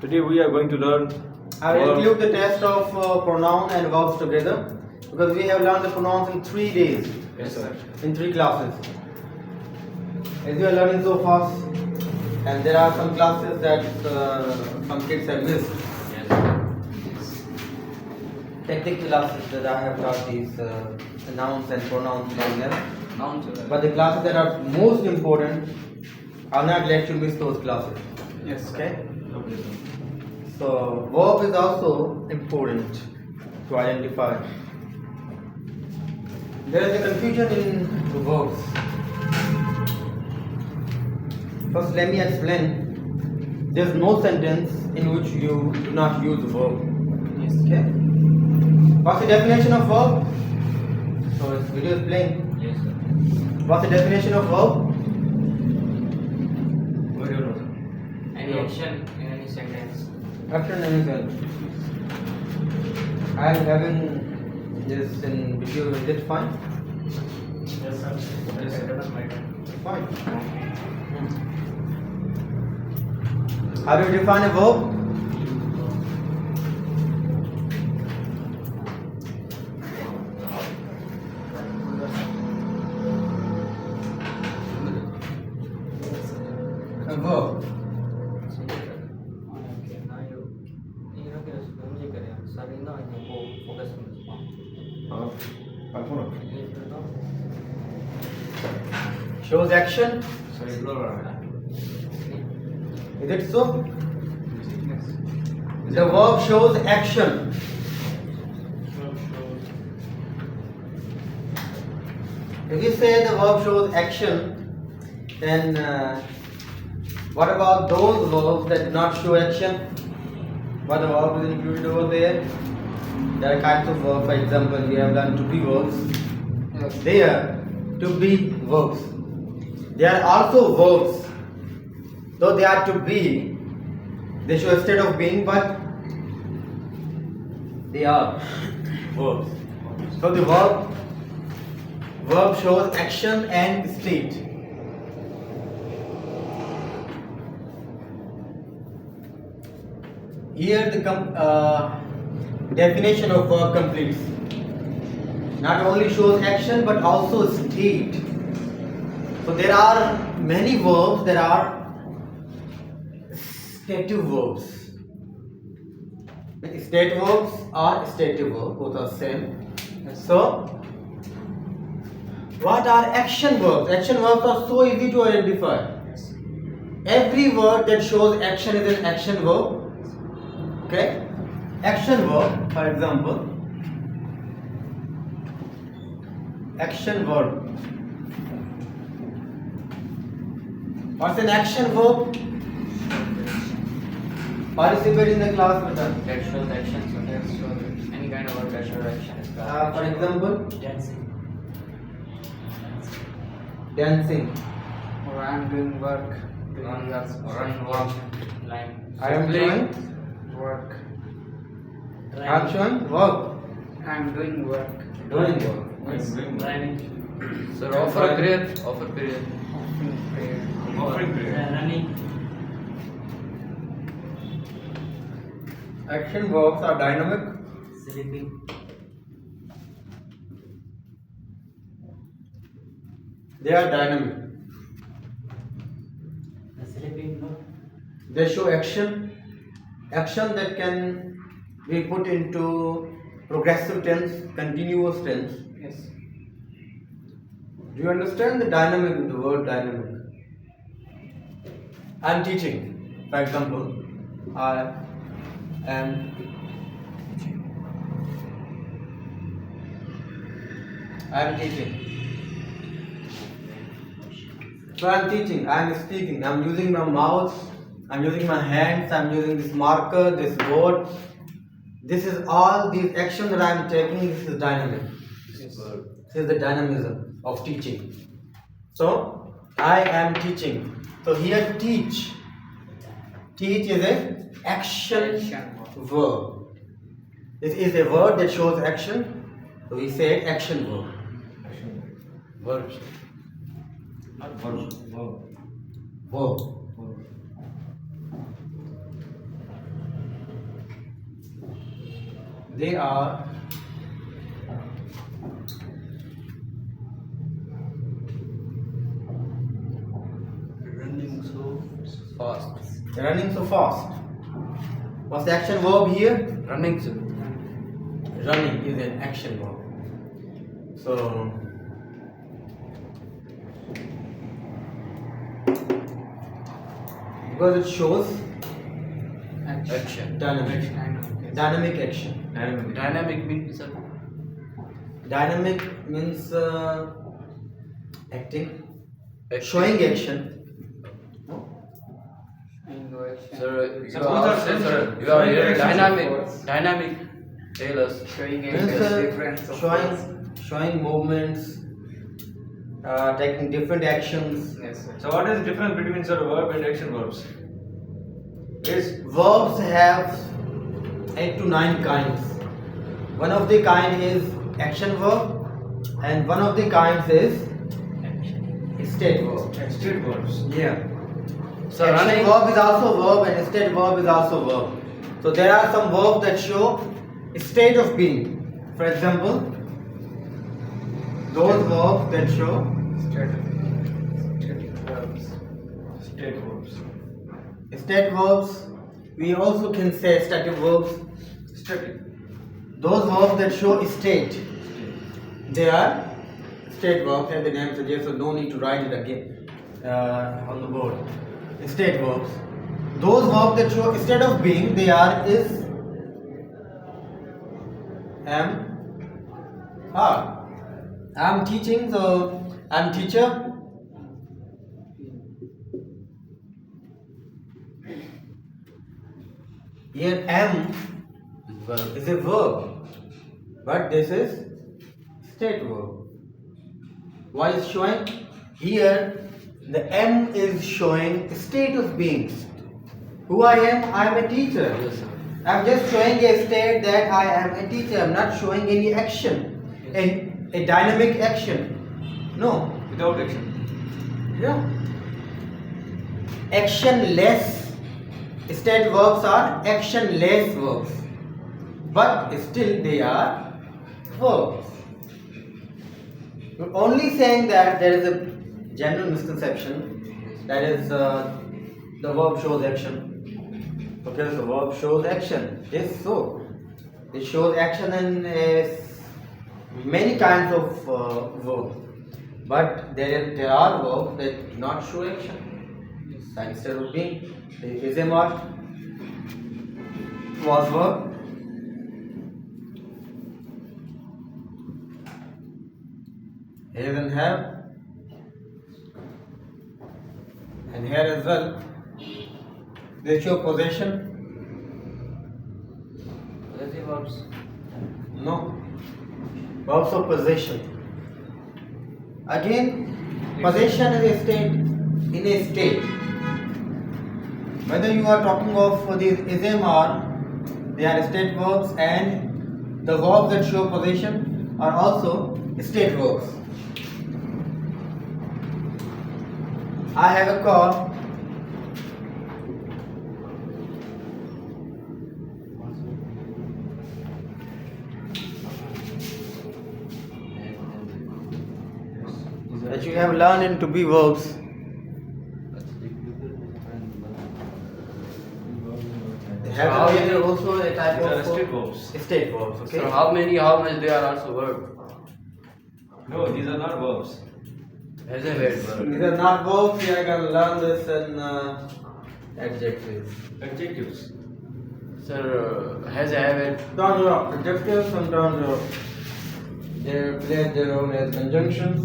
Today we are going to learn. I will include the test of pronoun and verbs together because we have learned the pronouns in 3 days. Yes, sir. In 3 classes. As you are learning so fast, and there are some classes that some kids have missed. Yes. Technical classes that I have taught these nouns and pronouns from them. Nouns. But the classes that are most important, I'll not let you miss those classes. Yes. Okay? Okay. So verb is also important to identify. There is a confusion in the verbs. First, let me explain. There is no sentence in which you do not use the verb. Yes. Okay. What's the definition of verb? So this video is playing. Yes, sir. What's the definition of verb? We don't know, sir. Any action in any sentence. Action and result. I am having this in video. Is it fine? Yes, sir. Yes, sir. Fine. How do you define a verb? A verb. Shows action. So ignore. Is it so? The verb shows action. If you say the verb shows action, then what about those verbs that do not show action? What the verb is included over there? There are kinds of verbs. For example, we have learned to be verbs. They are to be verbs. There are also verbs. Though they are to be, they show a state of being, but they are verbs. So the verb shows action and state. Here the definition of verb completes. Not only shows action but also state. So there are many verbs that are stative verbs. State verbs are stative verbs, both are same. So, what are action verbs? Action verbs are so easy to identify. Every word that shows action is an action verb. Okay? Action verb, for example, action verb. What's an action verb? Participate in the class with us. That shows action, so that shows any kind of word that shows action is called For example, dancing. dancing. Or I am doing work. Run, walk, line. I am doing work. I am showing work. I am doing work. Doing work. Running. Sir, Offer offer period. Offer period. Offering period. Running. Action verbs are dynamic. Sleeping. They are dynamic. Sleeping, no? They show action. Action that can be put into progressive tense, continuous tense. Yes. Do you understand the dynamic of the word dynamic? I am teaching. For example, I am teaching. So I am teaching, I am speaking, I am using my mouth, I am using my hands, I am using this marker, this word. This is all these actions that I am taking, this is dynamic. This is the dynamism of teaching. So I am teaching. So here teach. Teach is an action verb. This is a word that shows action. So we say action verb. Verbs. Not verbs. Verb. They are Running so fast. running so fast. What's the action verb here? Running so. Running is an action verb. So because it shows Action. dynamic action. Dynamic means Dynamic means acting, action. showing action. Sir, you Sir, are both are also, same, sir, sir. you are Showing here actions, dynamic. of course. Dynamic. Tell us. Showing Means, difference of words. showing movements, taking different actions. Yes, sir. So what is the difference between sir verb and action verbs? Is Verbs have 8 to 9 kinds. One of the kind is action verb, and one of the kinds is state verb. state verbs. Yeah. So Action running. verb is also verb and state verb is also verb. So there are some verbs that show a state of being. For example, those verbs that show Static verbs. State verbs. state verbs. We also can say static verbs. Static. Those verbs that show a state, they are state verbs, as the name suggests, so no need to write it again on the board. State verbs. Those verbs that show a state of being, they are is, am, are. I'm teaching, so I'm teacher. Here am is a verb, but this is state verb. Why is showing? Here the am is showing state of being. Who I am? I am a teacher. Yes, sir. I'm just showing a state that I am a teacher. I'm not showing any action, a dynamic action. No. Without action. Yeah. Actionless state verbs are actionless verbs, but still they are verbs. We're only saying that there is a general misconception, that is the verb shows action. Okay, so verb shows action. Yes, so it shows action in many kinds of verbs, but there are verbs that do not show action. Like instead of being, is a what? Was verb. Here and have, and here as well. They show possession. Possessive verbs. No. Verbs of possession. Again, possession is a state, in a state. Whether you are talking of these ism or they are state verbs, and the verbs that show possession are also state verbs. I have a call. That you have learned in to be verbs. Have are also a type These are of state verbs. state verbs. Okay. So how much they are also verb? No, these are not verbs. As a verb. These are not verbs. You are gonna learn this in adjectives. Adjectives. Sir, has a habit. Terms of adjectives and terms of they play their role as conjunctions.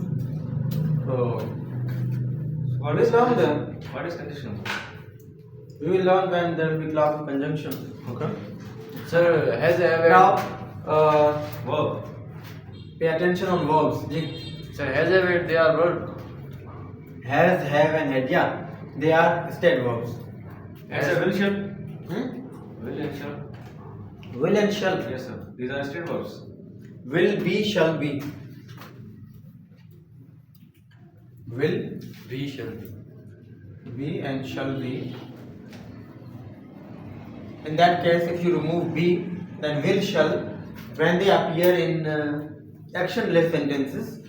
So What we is learn conditional? them. What is conditional? We will learn when there will be class of conjunctions. Okay. Sir, has a habit. Now, Verb. pay attention on verbs. Sir, has a habit. They are verb. Has, have, and had. Yeah, they are state verbs. As a will shall. Hmm? Will and shall. Will and shall. Yes, sir. These are state verbs. Will be, shall be. Will We shall be. and shall be. In that case, if you remove be, then will, shall when they appear in actionless sentences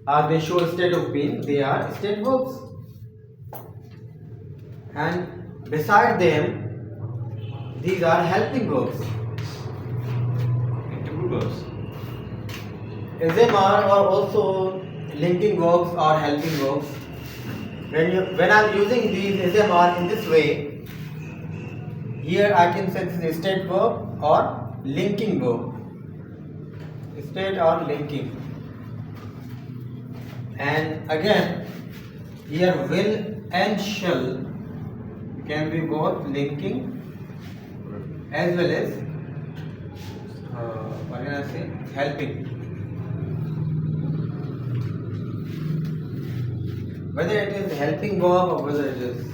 or they show a state of being, they are state verbs. And beside them, these are helping verbs. Interval verbs. Them are also linking verbs or helping verbs. When I am using these them are in this way, here I can say this is a state verb or linking verb. State or linking. And again, here will and shall can be both linking as well as what can I say, helping. Whether it is helping verb or whether it is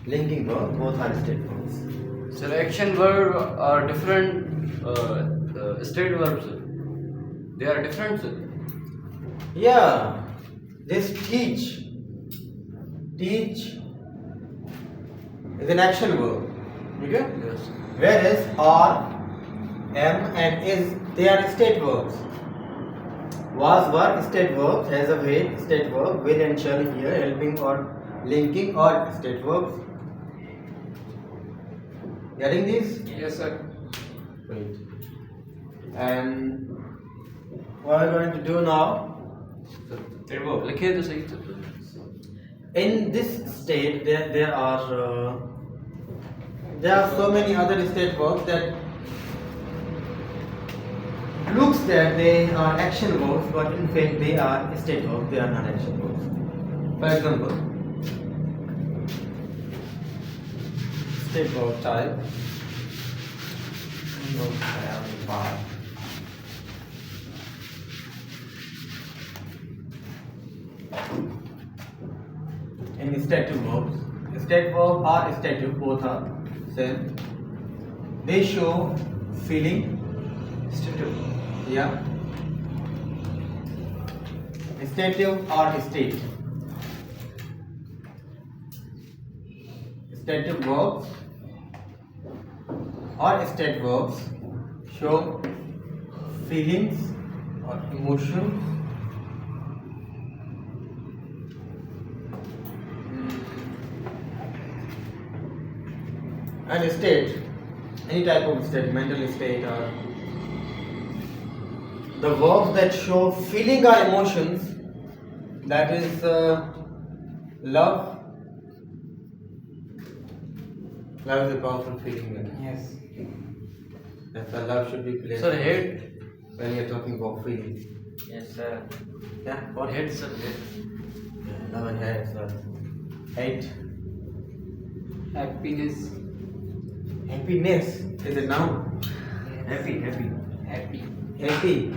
linking verb, both are state verbs. So action verb are different state verbs. They are different. Sir. Yeah, this teach is an action verb. Okay? Yes. Whereas are, am and is, they are state verbs. Was, were, state verbs, as of hate, state verb, will and shall here, helping or linking or state verbs. Getting this? Yes, sir. Great. And what are we going to do now? State verb. लिखे तो सही था. In this state, there are so many other state verbs that looks that they are action verbs, but in fact they are state verbs. They are not action verbs. For example, state verb type. In stative verbs, state verb or stative, both are same. They show feeling. Stative. Yeah. Stative or state. Stative verbs or state verbs show feelings or emotions. And state, any type of state, mental state or the verbs that show feeling or emotions, that is love. Love is a powerful feeling. Yes. That's why love should be placed. Sir, hate. When you're talking about feelings. Yes, sir. Yeah, what? Hate, sir. Hate. Yeah, love and hate, sir. Hate. Happiness. Happiness is a noun. Happy. Happy. Happy.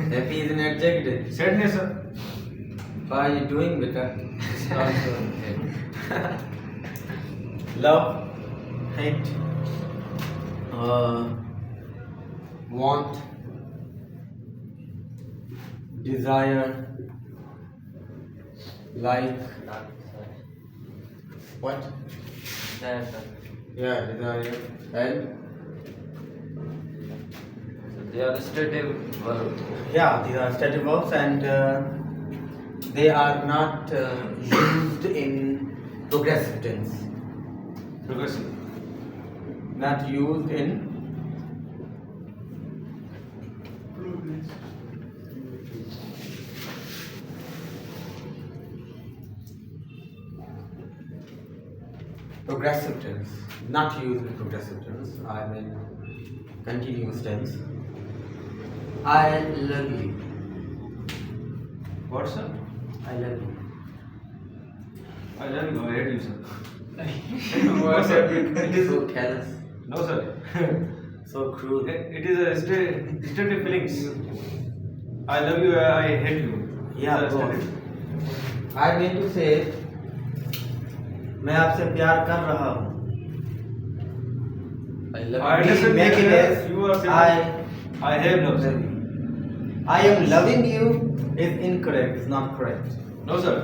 Happy is an adjective. Sadness, sir. What are you doing, beta? Also Love, hate, want, desire, like, what? Desire, sir. Yeah, desire, and They are stative verbs. yeah, these are stative verbs and they are not used in progressive tense. Progressive. Not used in progressive tense. Not used in progressive tense. I mean continuous tense. I love you. What, sir? I love you. I love you. I hate you, sir. What, sir? It is so careless, No, sir. so cruel. It is a stative feelings. I love you. I hate you. Yeah, These are both. stative. I mean to say, मैं आपसे प्यार कर रहा हूँ. I love I you. understand. Make it as You are saying I have love, sir. I am loving you is incorrect. It's not correct. No, sir.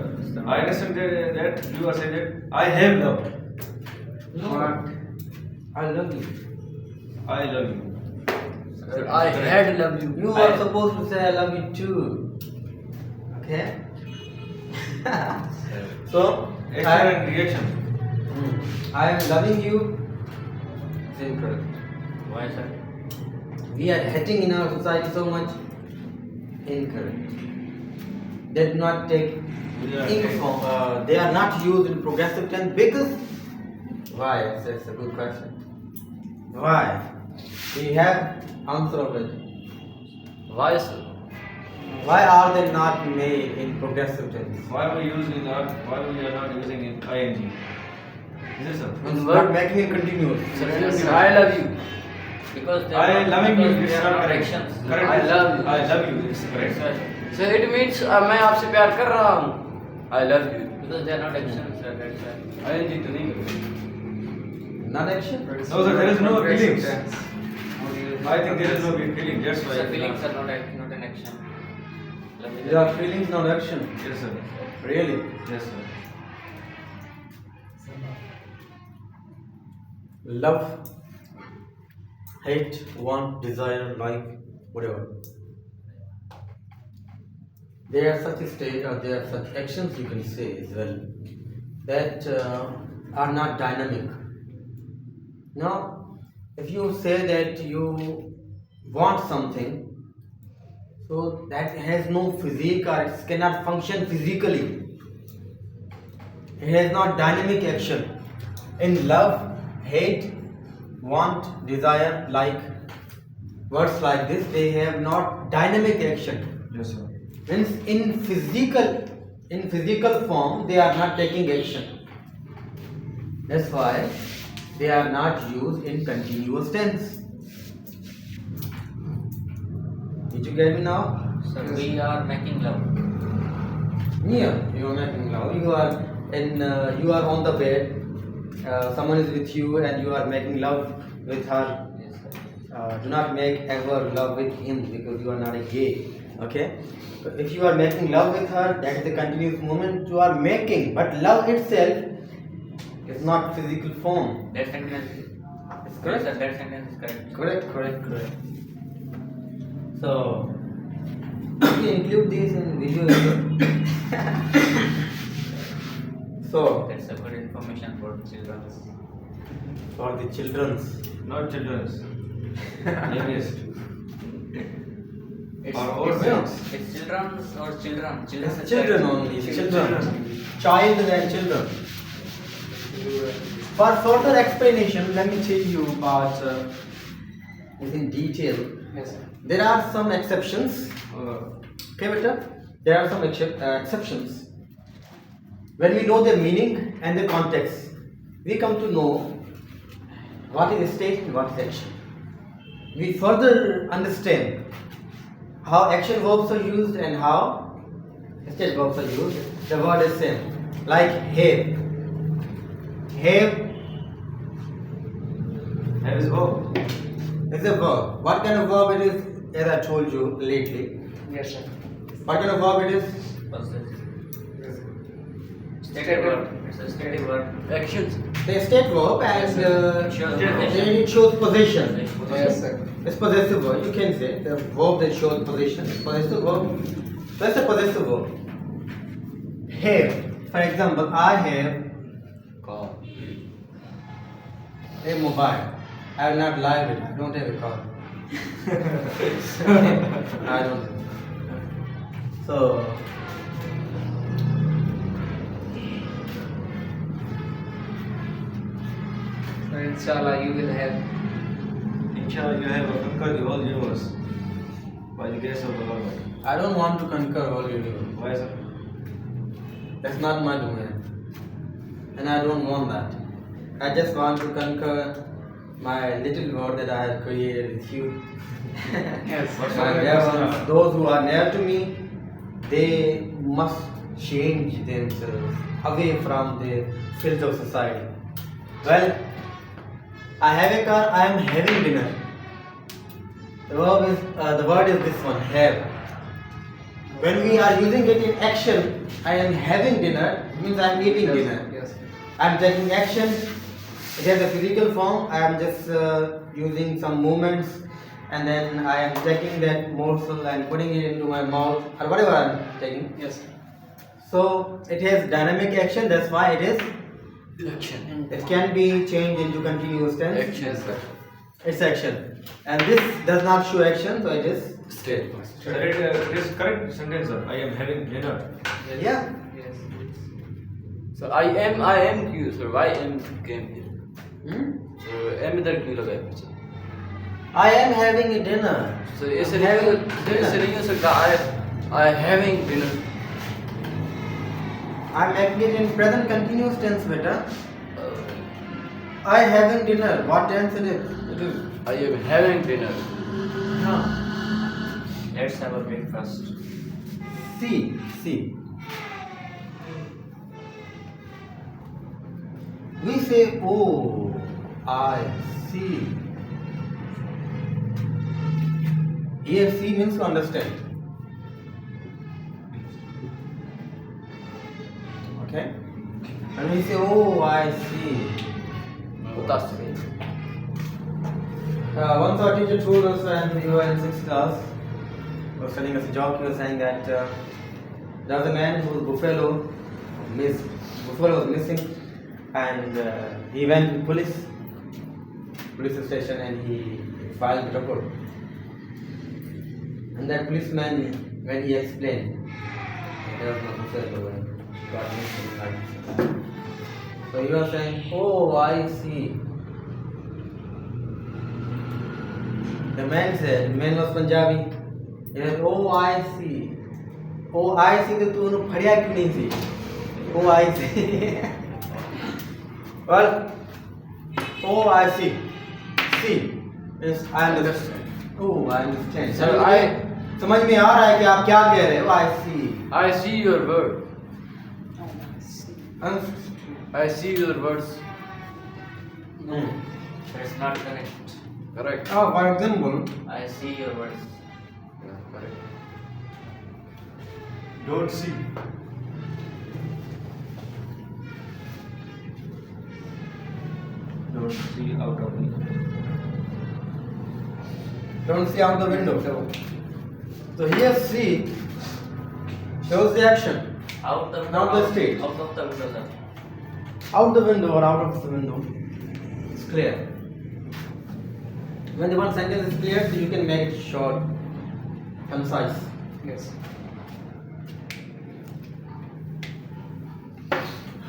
I understand that you are saying that I have love. No. I love you. I love you. Sir, I had love you. You are supposed to say I love you too. Okay? So, Action and reaction. I am loving you. It's incorrect. Why, sir? We are hating in our society so much. Incorrect. They do not take ing form. They are not used in progressive tense because why? That's a good question. Why? We have answer of it. Why, sir? Why are they not made in progressive tense? Why are we using not? Why we are not using in ing? Is it so? It's not making it continuous. Sir, I love you. Because they I are not- loving you. because It's they are not not correct. actions. Correct. I love you. I love you. It's correct. Sir, it means मैं आपसे प्यार कर रहा हूँ. I love you. Because they are not actions, sir. That's why. ing तो नहीं करेंगे. Not action? No, sir. There is no feelings. How do you- I think there is no feeling. That's why. Sir, feelings are not an action. Love is There are feelings, not action. Yes, sir. Really? Yes, sir. Love, hate, want, desire, like, whatever. There are such state or there are such actions you can say as well that are not dynamic. Now, if you say that you want something, so that has no physique or it cannot function physically. It has not dynamic action. In love, hate, want, desire, like, words like this, they have not dynamic action. Yes, sir. Means in physical form they are not taking action. That's why they are not used in continuous tense. Did you get me now? Sir, we are making love. Yeah, you are making love. You are you are on the bed. Someone is with you and you are making love with her. Yes, sir. Do not make ever love with him because you are not a gay. Okay? So if you are making love with her, that is a continuous movement you are making. But love itself is not physical form. That sentence It's Yes, correct? sir, that sentence is correct. Correct. So, we include this in video as well. So, That's a good information for children. for the children's. Not children's. Youngest. It's, Or old it's, parents. it's children's or children. It's is children correct. only, children. Child and children. For further explanation, let me tell you about this in detail. Yes, sir. There are some exceptions. Okay, beta? There are some exceptions. When we know the meaning and the context, we come to know what is state and what is action. We further understand how action verbs are used and how state verbs are used. The word is same. Like have. Have Have is verb. is a verb. What kind of verb it is? As I told you lately. Yes, sir. What kind of verb it is? Stated verb. It's a stated verb. Actions. The state verb and it shows possession. Yes, sir. It's possessive verb. You can say the verb that shows possession is possessive verb. That's a possessive verb. Have. For example, I have Call. a mobile. I will not lie with it. I don't have a car. I don't have. So Inshallah, you will have. Inshallah, you have conquered the whole universe by the grace of the Lord. I don't want to conquer all universe. Why, sir? That's not my domain. And I don't want that. I just want to conquer my little world that I have created with you. Yes. What's My the dear question? ones, those who are near to me, they must change themselves away from the filth of society. Well, I have a car, I am having dinner. The word is this one, have. When we are using it in action, I am having dinner, it means I am eating dinner. Yes. I am taking action. It has a physical form. I am just using some movements and then I am taking that morsel and putting it into my mouth or whatever I am taking. Yes. So it has dynamic action. That's why it is. Action. It can be changed into continuous tense. Action, sir. It's action, and this does not show action, so it is State. Sir, it is correct sentence, sir. I am having dinner. Yeah. Yes. So I am क्यों sir? Why am came here? So am इधर क्यों लगा है पीछे? I am having a dinner. So ऐसे I'm नहीं having ऐसे नहीं हो सकता I having dinner. I'm making it in present continuous tense, beta. I having dinner. What tense it is? It is. I am having dinner. No. Let's have a breakfast. See. We say, oh, I see. Here, see means to understand. Okay? And we say, oh, I see. That's it. Once our teacher told us when we were in 6th class, he was telling us a joke. He was saying that there was a man whose buffalo was missing, and he went to police station and he filed a report. And that policeman, when he explained, there was no buffalo and got missing. So he was saying, oh, I see. The man was Punjabi. He said, oh, I see. Oh, I see. तो तूने फड़िया क्यों नहीं सी? Oh, I see. Well, oh, I see. See. Yes, I understand. Oh, I understand. Sir, समझ में आ रहा है कि आप क्या कह रहे हो? I see. I see your word. Um, I see your words. no. That's not correct. Correct. Oh, for example, I see your words. Yeah, correct. Don't see. Don't see out of me. don't see out the window. So here see shows the action. Out the Not the state. Out of the window, sir. Out the window or out of the window. It's clear. When the one sentence is clear, so you can make it short, concise. Yes.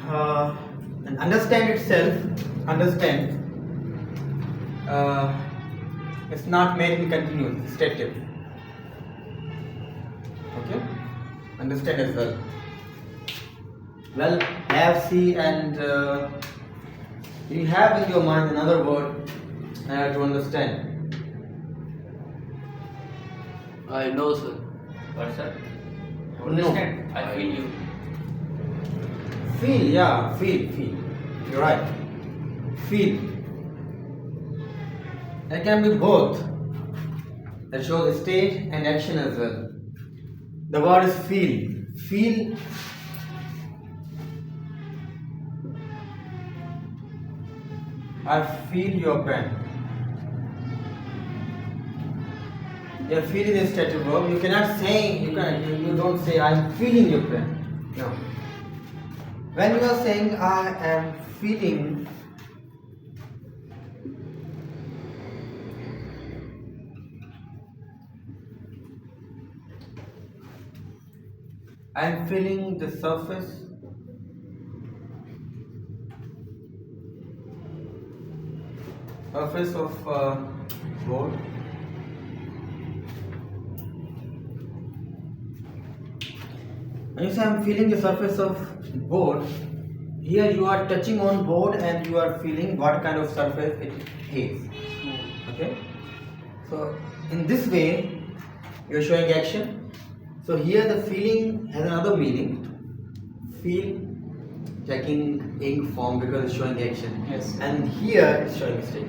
And understand itself, it's not made in continuous, it's stative. Okay? Understand as well. Well, have, see, and you have in your mind another word to understand. I know, sir. What, sir? No. Understand? I feel you. Feel, yeah, feel. You're right. Feel. That can be both. That shows state and action as well. The word is feel. Feel. I feel your pen. Your feel is a stative verb. You cannot say, you don't say I'm feeling your pen. No. When you are saying I am feeling, I am feeling the surface of board. When you say I am feeling the surface of board, here you are touching on board and you are feeling what kind of surface it is. Okay? So in this way you are showing action. So here the feeling has another meaning. Feel taking ink form because it's showing action. Yes. And here it's showing state.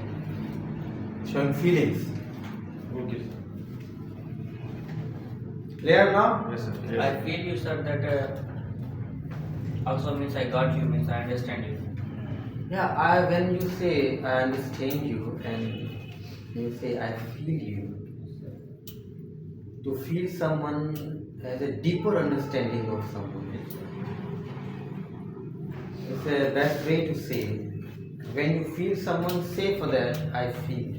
It's showing feelings. Okay. Clear now? Yes, sir. I feel you, sir, that also means I got you, means I understand you. Yeah, when you say I understand you and you say I feel you, to feel someone has a deeper understanding of someone. It's the best way to say. When you feel someone, say for that, I feel.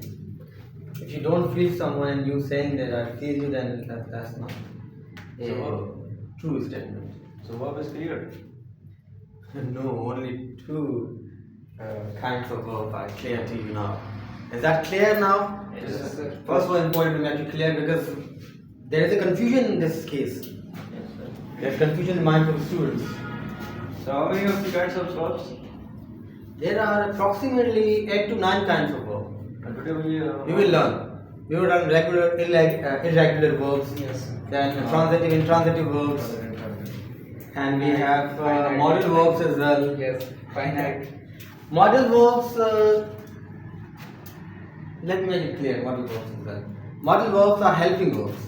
If you don't feel someone and you saying that I feel you, then that's not a true statement. So verb is clear. No, only two kinds of verb are clear to you now. Is that clear now? Yes, sir. First one important to make it clear because there is a confusion in this case. Yes, sir. There's confusion in mind for the students. So how many of the kinds of verbs? There are approximately 8 to 9 kinds of verbs. And today we We will learn. We will learn regular, irregular verbs. Yes. Then transitive, intransitive verbs. And we have modal verbs as well. Yes. Finite. Modal verbs, let me make it clear, modal verbs as well. Modal verbs are helping verbs.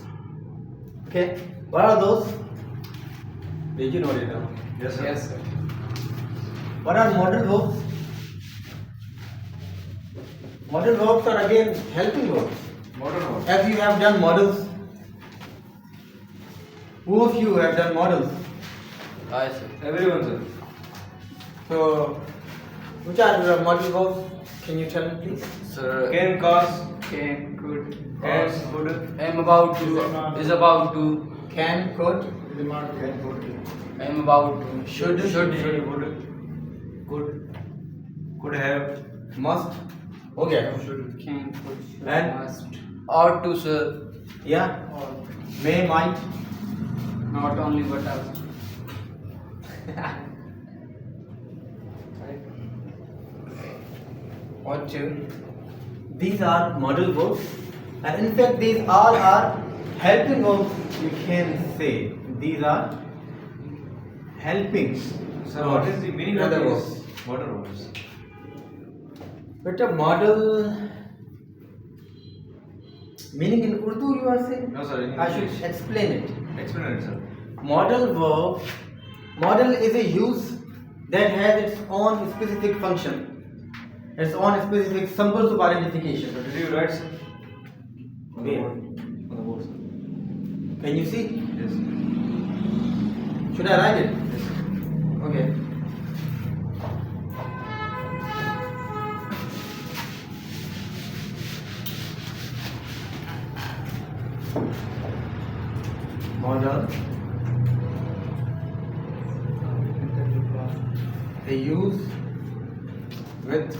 Okay, what are those? Did you note it down? Yes, sir. Yes, sir. What are modal verbs? Modal verbs are again helping verbs. Modern verbs. If you have done models, who of you have done models? I sir. Everyone, sir. So, which are modal verbs? Can you tell me please? Sir, Can, cause, Can, could, can, could. am about to, is about to, Can, could, am about to, Should, should, Could have. must. Okay. can, could, should, And? must. ought to, sir. Yeah. Or May, might. not only but also. Ought to. These are modal verbs, and in fact, these all are helping verbs. You can say these are helping. So what is the meaning of Other these verbs. modern verbs? But a model meaning in Urdu, you are saying? No, sir. In I should English. explain it. Explain it, sir. Modal verb. Model is a use that has its own specific function, its own specific symbols of identification. So did you write, sir? On the Where? board. On the board, sir. Can you see? Yes. Should I write it? Yes. Okay. Model. They use with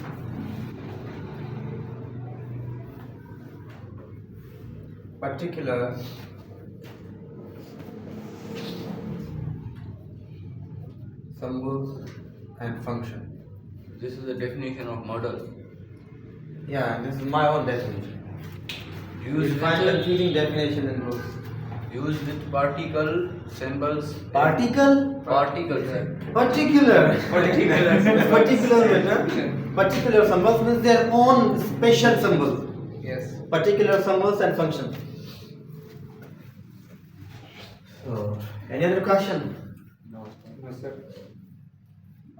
particular symbols and function. This is the definition of model. Yeah, this is my own definition. You Use will find with, confusing definition in books. use with particle, symbols, Particle, particles, sir. particular, Particular. particular symbols means their own special symbols. Yes. Particular symbols and functions. So, any other question? No. No, sir.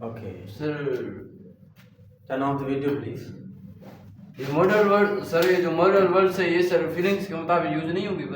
Okay. Sir, Turn off the video, please. ये model word sir, ये जो model word है ये sir feelings के मुताबिक use नहीं होगी।